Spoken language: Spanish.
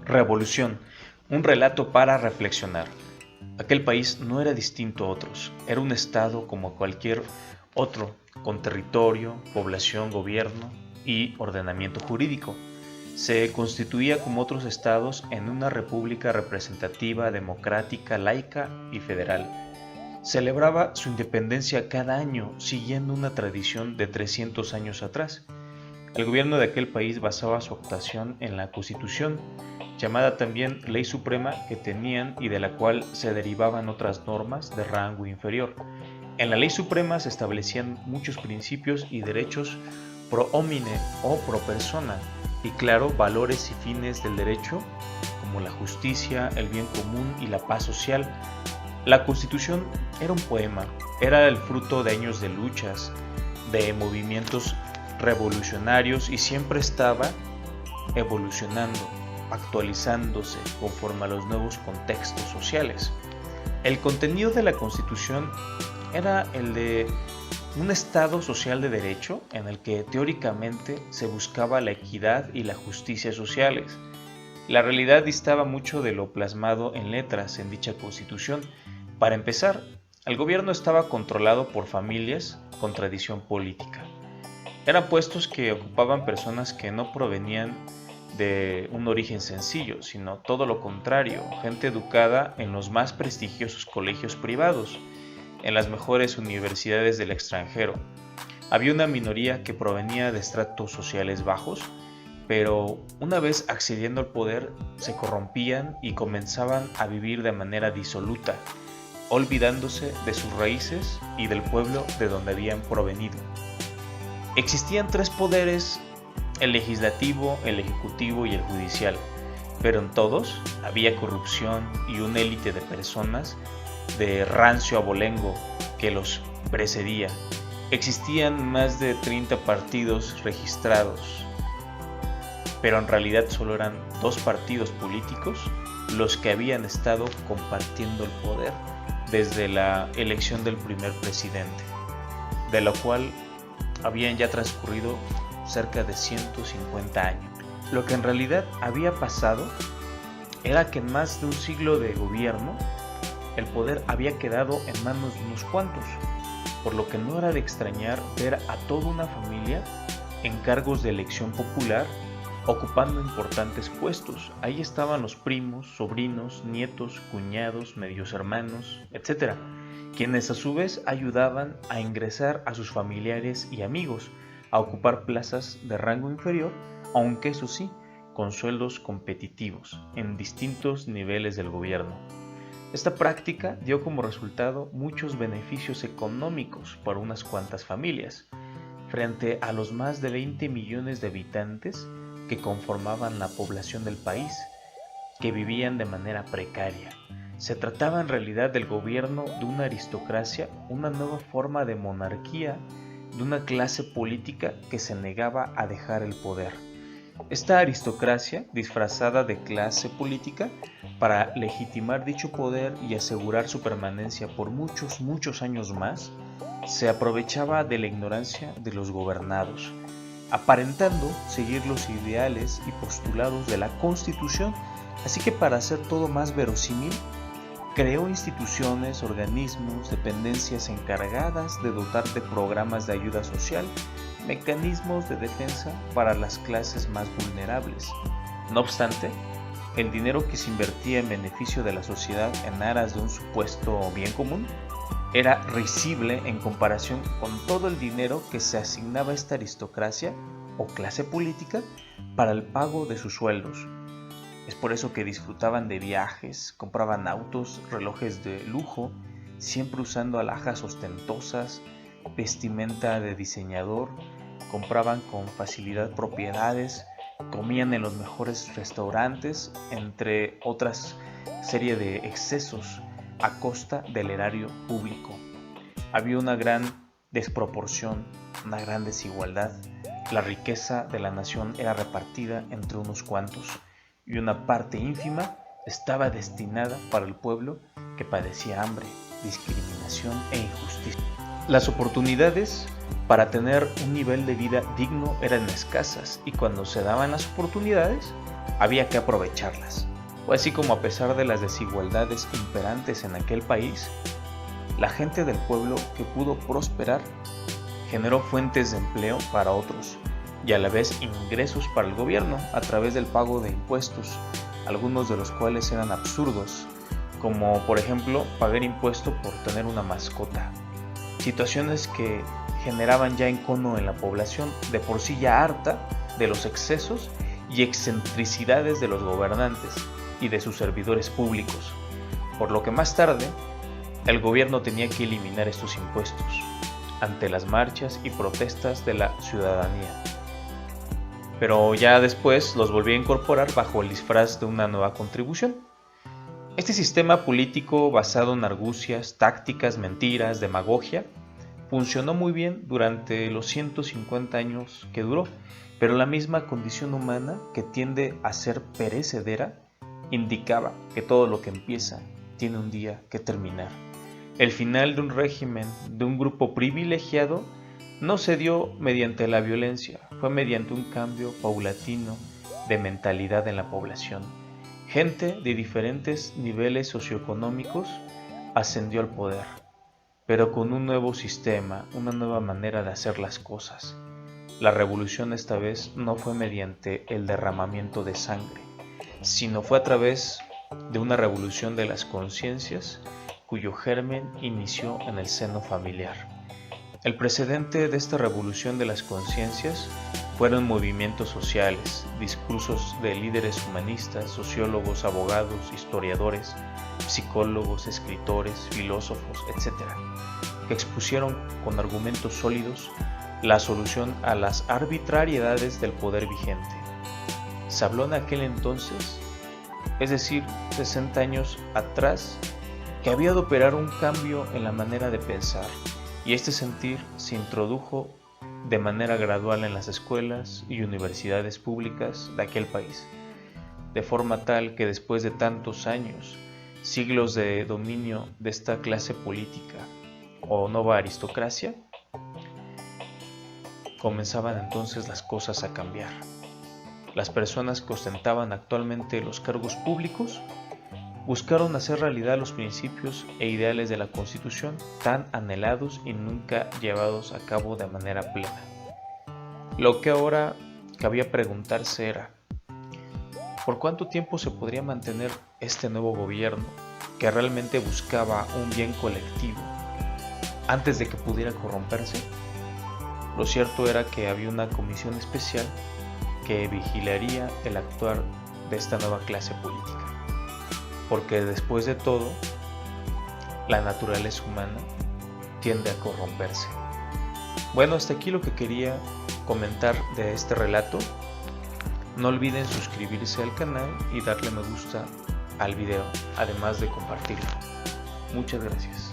Revolución, un relato para reflexionar. Aquel país no era distinto a otros, era un estado como cualquier otro, con territorio, población, gobierno y ordenamiento jurídico. Se constituía como otros estados en una república representativa, democrática, laica y federal. Celebraba su independencia cada año, siguiendo una tradición de 300 años atrás. El gobierno de aquel país basaba su actuación en la Constitución, llamada también Ley Suprema, que tenían y de la cual se derivaban otras normas de rango inferior. En la Ley Suprema se establecían muchos principios y derechos pro homine o pro persona, y claro, valores y fines del derecho, como la justicia, el bien común y la paz social. La Constitución era un poema, era el fruto de años de luchas, de movimientos revolucionarios y siempre estaba evolucionando, actualizándose conforme a los nuevos contextos sociales. El contenido de la Constitución era el de un Estado social de derecho en el que teóricamente se buscaba la equidad y la justicia sociales. La realidad distaba mucho de lo plasmado en letras en dicha Constitución. Para empezar, el gobierno estaba controlado por familias con tradición política. Eran puestos que ocupaban personas que no provenían de un origen sencillo, sino todo lo contrario, gente educada en los más prestigiosos colegios privados, en las mejores universidades del extranjero. Había una minoría que provenía de estratos sociales bajos, pero una vez accediendo al poder se corrompían y comenzaban a vivir de manera disoluta, olvidándose de sus raíces y del pueblo de donde habían provenido. Existían tres poderes: el legislativo, el ejecutivo y el judicial, pero en todos había corrupción y una élite de personas de rancio abolengo que los precedía. Existían más de 30 partidos registrados, pero en realidad solo eran dos partidos políticos los que habían estado compartiendo el poder desde la elección del primer presidente, de lo cual habían ya transcurrido cerca de 150 años. Lo que en realidad había pasado era que en más de un siglo de gobierno, el poder había quedado en manos de unos cuantos, por lo que no era de extrañar ver a toda una familia en cargos de elección popular ocupando importantes puestos. Ahí estaban los primos, sobrinos, nietos, cuñados, medios hermanos, etc., quienes a su vez ayudaban a ingresar a sus familiares y amigos a ocupar plazas de rango inferior, aunque eso sí, con sueldos competitivos en distintos niveles del gobierno. Esta práctica dio como resultado muchos beneficios económicos para unas cuantas familias, frente a los más de 20 millones de habitantes que conformaban la población del país, que vivían de manera precaria. Se trataba en realidad del gobierno de una aristocracia, una nueva forma de monarquía, de una clase política que se negaba a dejar el poder. Esta aristocracia, disfrazada de clase política, para legitimar dicho poder y asegurar su permanencia por muchos años más, se aprovechaba de la ignorancia de los gobernados, aparentando seguir los ideales y postulados de la Constitución. Así que, para hacer todo más verosímil, creó instituciones, organismos, dependencias encargadas de dotar de programas de ayuda social, mecanismos de defensa para las clases más vulnerables. No obstante, el dinero que se invertía en beneficio de la sociedad en aras de un supuesto bien común era risible en comparación con todo el dinero que se asignaba a esta aristocracia o clase política para el pago de sus sueldos. Es por eso que disfrutaban de viajes, compraban autos, relojes de lujo, siempre usando alhajas ostentosas, vestimenta de diseñador, compraban con facilidad propiedades, comían en los mejores restaurantes, entre otras serie de excesos a costa del erario público. Había una gran desproporción, una gran desigualdad. La riqueza de la nación era repartida entre unos cuantos y una parte ínfima estaba destinada para el pueblo que padecía hambre, discriminación e injusticia. Las oportunidades para tener un nivel de vida digno eran escasas, y cuando se daban las oportunidades, había que aprovecharlas. Fue así como, a pesar de las desigualdades imperantes en aquel país, la gente del pueblo que pudo prosperar generó fuentes de empleo para otros y a la vez ingresos para el gobierno a través del pago de impuestos, algunos de los cuales eran absurdos, como por ejemplo pagar impuesto por tener una mascota. Situaciones que generaban ya encono en la población, de por sí ya harta de los excesos y excentricidades de los gobernantes y de sus servidores públicos, por lo que más tarde el gobierno tenía que eliminar estos impuestos ante las marchas y protestas de la ciudadanía. Pero ya después los volvió a incorporar bajo el disfraz de una nueva contribución. Este sistema político basado en argucias, tácticas, mentiras, demagogia, funcionó muy bien durante los 150 años que duró, pero la misma condición humana, que tiende a ser perecedera, indicaba que todo lo que empieza tiene un día que terminar. El final de un régimen, de un grupo privilegiado, no se dio mediante la violencia, fue mediante un cambio paulatino de mentalidad en la población. Gente de diferentes niveles socioeconómicos ascendió al poder, pero con un nuevo sistema, una nueva manera de hacer las cosas. La revolución esta vez no fue mediante el derramamiento de sangre, sino fue a través de una revolución de las conciencias cuyo germen inició en el seno familiar. El precedente de esta revolución de las conciencias fueron movimientos sociales, discursos de líderes humanistas, sociólogos, abogados, historiadores, psicólogos, escritores, filósofos, etc., que expusieron con argumentos sólidos la solución a las arbitrariedades del poder vigente. Se habló en aquel entonces, es decir, 60 años atrás, que había de operar un cambio en la manera de pensar, y este sentir se introdujo de manera gradual en las escuelas y universidades públicas de aquel país, de forma tal que después de tantos años, siglos de dominio de esta clase política o nueva aristocracia, comenzaban entonces las cosas a cambiar. Las personas que ostentaban actualmente los cargos públicos buscaron hacer realidad los principios e ideales de la Constitución, tan anhelados y nunca llevados a cabo de manera plena. Lo que ahora cabía preguntarse era: ¿por cuánto tiempo se podría mantener este nuevo gobierno que realmente buscaba un bien colectivo antes de que pudiera corromperse? Lo cierto era que había una comisión especial que vigilaría el actuar de esta nueva clase política, porque después de todo, la naturaleza humana tiende a corromperse. Bueno, hasta aquí lo que quería comentar de este relato. No olviden suscribirse al canal y darle me gusta al video, además de compartirlo. Muchas gracias.